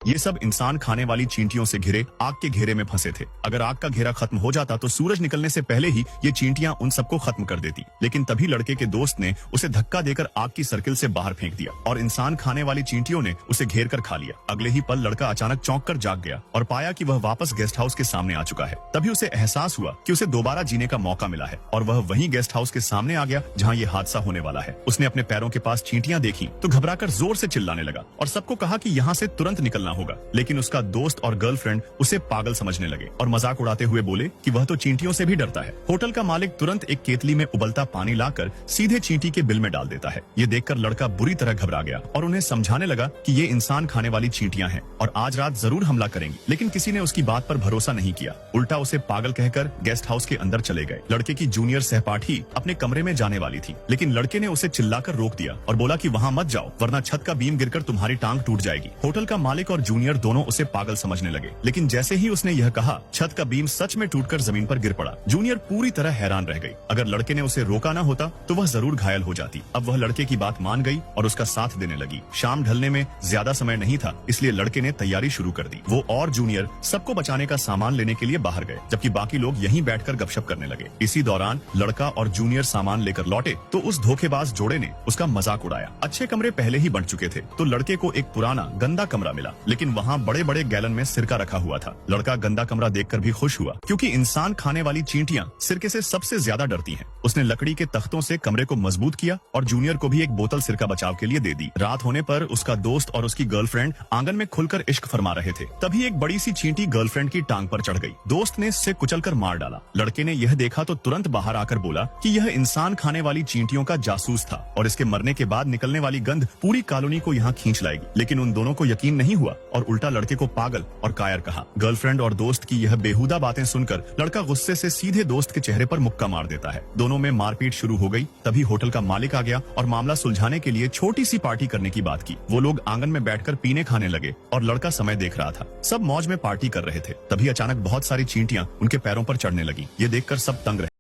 ये सब इंसान खाने वाली चींटियों से घिरे आग के घेरे में फंसे थे। अगर आग का घेरा खत्म हो जाता तो सूरज निकलने से पहले ही ये चींटियां उन सबको खत्म कर देती, लेकिन तभी लड़के के दोस्त ने उसे धक्का देकर आग की सर्किल से बाहर फेंक दिया और इंसान खाने वाली चींटियों ने उसे घेर कर खा लिया। अगले ही पल लड़का अचानक चौंक कर जाग गया और पाया कि वह वापस गेस्ट हाउस के सामने आ चुका है। तभी उसे एहसास हुआ कि उसे दोबारा जीने का मौका मिला है और वह वही गेस्ट हाउस के सामने आ गया जहाँ ये हादसा होने वाला है। उसने अपने पैरों के पास चींटियां देखी तो घबराकर जोर से चिल्लाने लगा और सबको कहा कि यहाँ से तुरंत निकलना होगा, लेकिन उसका दोस्त और गर्लफ्रेंड उसे पागल समझने लगे और मजाक उड़ाते हुए बोले कि वह तो चींटियों से भी डरता है। होटल का मालिक तुरंत एक केतली में उबलता पानी लाकर सीधे चींटी के बिल में डाल देता है। ये देखकर लड़का बुरी तरह घबरा गया और उन्हें समझाने लगा कि ये इंसान खाने वाली चींटियां हैं और आज रात जरूर हमला करेंगी, लेकिन किसी ने उसकी बात पर भरोसा नहीं किया। उल्टा उसे पागल कहकर गेस्ट हाउस के अंदर चले गए। लड़के की जूनियर सहपाठी अपने कमरे में जाने वाली थी, लेकिन लड़के ने उसे चिल्लाकर रोक दिया और बोला कि वहाँ मत जाओ वरना छत का बीम गिरकर तुम्हारी टांग टूट जाएगी। होटल का मालिक और जूनियर दोनों उसे पागल समझने लगे, लेकिन जैसे ही उसने यह कहा छत का बीम सच में टूटकर जमीन पर गिर पड़ा। जूनियर पूरी तरह हैरान रह गई। अगर लड़के ने उसे रोका ना होता तो वह जरूर घायल हो जाती। अब वह लड़के की बात मान गई और उसका साथ देने लगी। शाम ढलने में ज्यादा समय नहीं था, इसलिए लड़के ने तैयारी शुरू कर दी। वो और जूनियर सबको बचाने का सामान लेने के लिए बाहर गए, जबकि बाकी लोग यहीं बैठकर गपशप करने लगे। इसी दौरान लड़का और जूनियर सामान लेकर लौटे तो उस धोखेबाज जोड़े ने उसका मजाक उड़ाया। अच्छे कमरे पहले ही बन चुके थे तो लड़के को एक पुराना गंदा कमरा मिला, लेकिन वहाँ बड़े बड़े गैलन में सिरका रखा हुआ था। लड़का गंदा कमरा देखकर भी खुश हुआ, क्योंकि इंसान खाने वाली चींटियां सिरके से सबसे ज्यादा डरती हैं। उसने लकड़ी के तख्तों से कमरे को मजबूत किया और जूनियर को भी एक बोतल सिरका बचाव के लिए दे दी। रात होने पर उसका दोस्त और उसकी गर्लफ्रेंड आंगन में खुलकर इश्क फरमा रहे थे। तभी एक बड़ी सी चींटी गर्लफ्रेंड की टांग पर चढ़ गई। दोस्त ने इससे कुचलकर मार डाला। लड़के ने यह देखा तो तुरंत बाहर आकर बोला कि यह इंसान खाने वाली चींटियों का जासूस था और इसके मरने के बाद निकलने वाली गंध पूरी कॉलोनी को यहाँ खींच लाएगी। लेकिन उन दोनों को यकीन नहीं हुआ और उल्टा लड़के को पागल और कायर कहा। गर्लफ्रेंड और दोस्त की यह बेहुदा बातें सुनकर लड़का गुस्से से सीधे दोस्त के चेहरे पर मुक्का मार देता है। दोनों में मारपीट शुरू हो गई। तभी होटल का मालिक आ गया और मामला सुलझाने के लिए छोटी सी पार्टी करने की बात की। वो लोग आंगन में बैठकर पीने खाने लगे और लड़का समय देख रहा था। सब मौज में पार्टी कर रहे थे। तभी अचानक बहुत सारी चींटियां उनके पैरों पर चढ़ने लगी। ये देखकर सब तंग रहे।